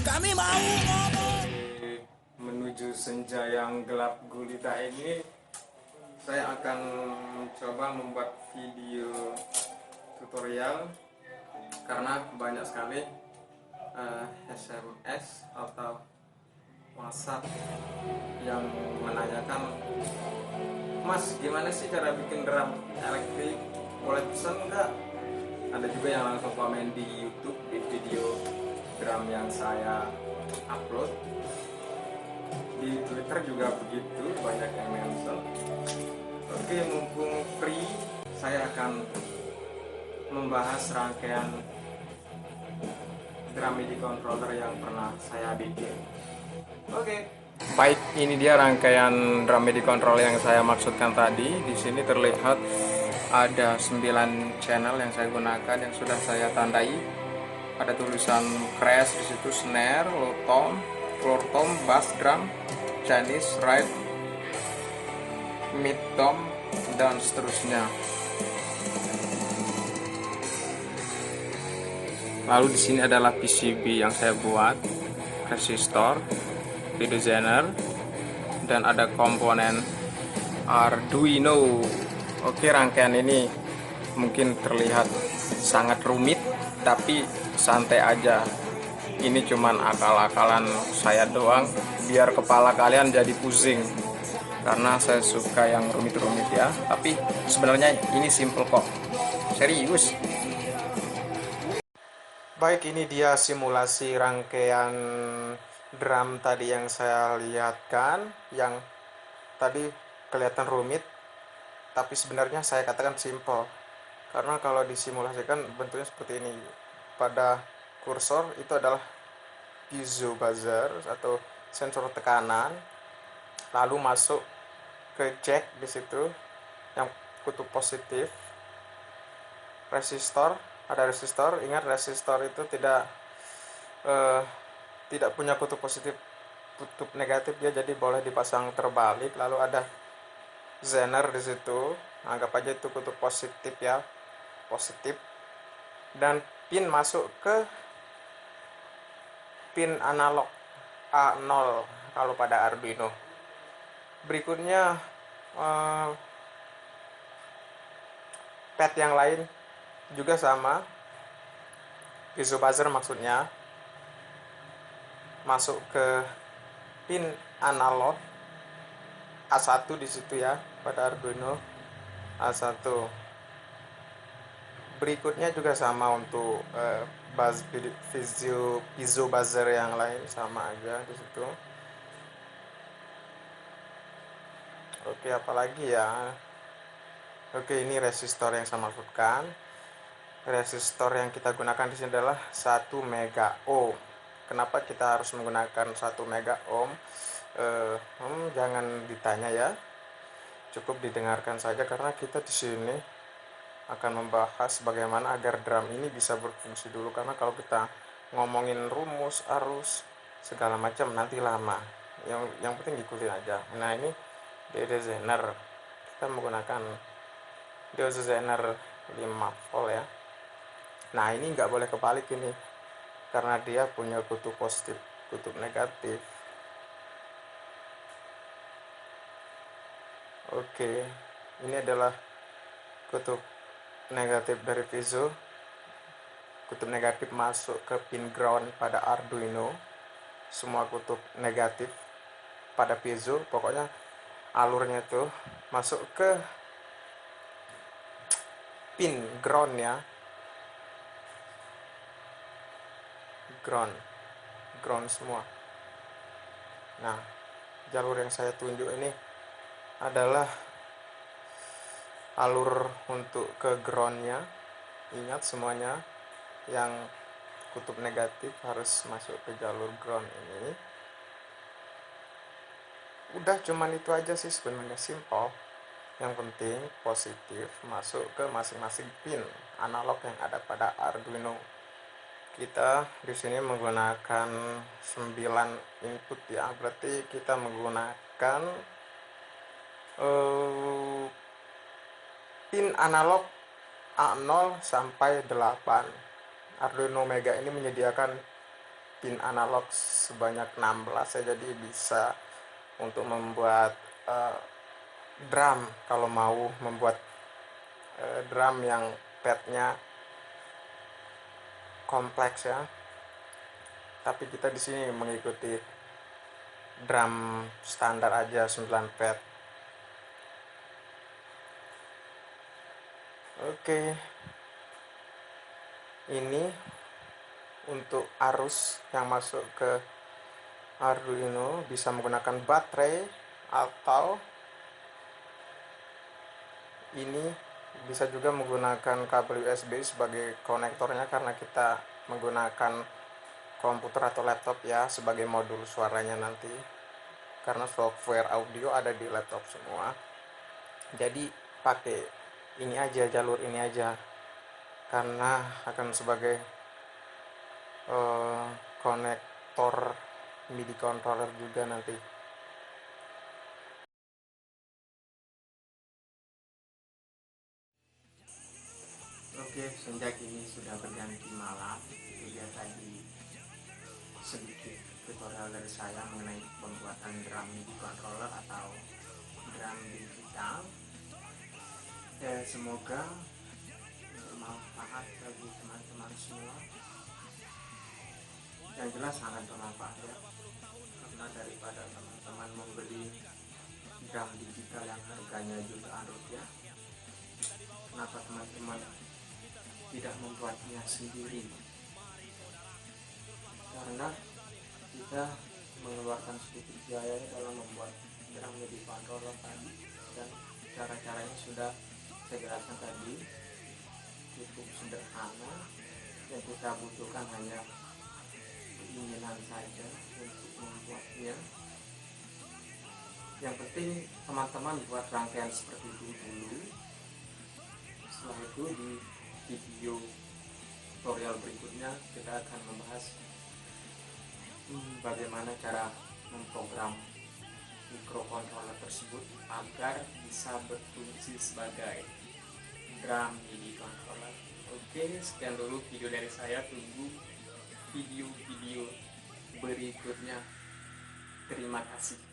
Kami mau ngomong. Menuju senja yang gelap gulita ini, saya akan coba membuat video tutorial karena banyak sekali SMS atau WhatsApp yang menanyakan, Mas, gimana sih cara bikin drum elektrik? Boleh pesan nggak? Ada juga yang langsung komen di YouTube di video drum yang saya upload. Di Twitter juga begitu, banyak yang mention. Oke, mumpung free, saya akan membahas rangkaian drum MIDI controller yang pernah saya bikin. Oke. Baik, ini dia rangkaian drum MIDI controller yang saya maksudkan tadi. Di sini terlihat ada 9 channel yang saya gunakan yang sudah saya tandai. Ada tulisan crash di situ, snare, low tom, floor tom, bass drum, Chinese, right, mid tom, dan seterusnya. Lalu di sini adalah PCB yang saya buat, resistor, video designer, dan ada komponen Arduino. Oke, rangkaian ini mungkin terlihat sangat rumit, tapi santai aja. Ini cuman akal-akalan saya doang, biar kepala kalian jadi pusing. Karena saya suka yang rumit-rumit ya. Tapi sebenarnya ini simple kok. Serius. Baik, ini dia simulasi rangkaian drum tadi yang saya lihatkan. Yang tadi kelihatan rumit, tapi sebenarnya saya katakan simple. Karena kalau disimulasikan bentuknya seperti ini. Pada kursor itu adalah piezo buzzer atau sensor tekanan, lalu masuk ke jack di situ yang kutub positif, resistor, ada resistor. Ingat, resistor itu tidak punya kutub positif kutub negatif dia, jadi boleh dipasang terbalik. Lalu ada zener di situ, anggap aja itu kutub positif ya, positif. Dan pin masuk ke pin analog A0 kalau pada Arduino. Berikutnya pad yang lain juga sama, piezo buzzer maksudnya, masuk ke pin analog A1 di situ ya pada Arduino A1. Berikutnya juga sama untuk piezo buzzer yang lain, sama aja di situ. Oke, apalagi ya. Oke, ini resistor yang saya maksudkan. Resistor yang kita gunakan di sini adalah 1 mega ohm. Kenapa kita harus menggunakan 1 mega ohm? Jangan ditanya ya. Cukup didengarkan saja karena kita di sini akan membahas bagaimana agar drum ini bisa berfungsi dulu. Karena kalau kita ngomongin rumus, arus, segala macam nanti lama. Yang penting ikutin aja. Nah, ini designer. Kita menggunakan designer 5 volt ya. Nah, ini nggak boleh kebalik ini karena dia punya kutub positif, kutub negatif. Oke, ini adalah kutub negatif dari piezo. Kutub negatif masuk ke pin ground pada Arduino. Semua kutub negatif pada piezo, pokoknya alurnya itu masuk ke pin ground ya, ground semua. Nah, jalur yang saya tunjuk ini adalah alur untuk ke groundnya. Ingat semuanya, yang kutub negatif harus masuk ke jalur ground ini. Udah cuman itu aja sih sebenarnya, simple. Yang penting positif masuk ke masing-masing pin analog yang ada pada Arduino. Kita di sini menggunakan 9 input ya, berarti kita menggunakan pin analog A0 sampai 8. Arduino Mega ini menyediakan pin analog sebanyak 16 ya, jadi bisa untuk membuat drum kalau mau membuat drum yang padnya kompleks ya. Tapi kita di sini mengikuti drum standar aja 9 pad. Oke. Ini untuk arus yang masuk ke Arduino bisa menggunakan baterai, atau ini bisa juga menggunakan kabel USB sebagai konektornya, karena kita menggunakan komputer atau laptop ya sebagai modul suaranya nanti, karena software audio ada di laptop semua. Jadi pakai ini aja, jalur ini aja, karena akan sebagai konektor MIDI controller juga nanti. Oke, senja kini sudah berganti malam. Itu dia tadi sedikit tutorial dari saya mengenai pembuatan drum MIDI controller atau drum digital. Semoga bermanfaat bagi teman-teman semua. Yang jelas sangat bermanfaat ya, karena daripada teman-teman membeli drum digital yang harganya jutaan rupiah, kenapa teman-teman tidak membuatnya sendiri? Karena kita mengeluarkan sedikit biaya dalam membuat drum MIDI controller tadi, dan cara-caranya sudah saya jelaskan tadi, cukup sederhana. Yang kita butuhkan hanya keinginan saja untuk membuatnya. Yang penting teman-teman buat rangkaian seperti itu dulu. Setelah itu di video tutorial berikutnya kita akan membahas bagaimana cara memprogram microcontroller tersebut agar bisa berfungsi sebagai drum MIDI controller. Oke, sekian dulu video dari saya. Tunggu video-video berikutnya. Terima kasih.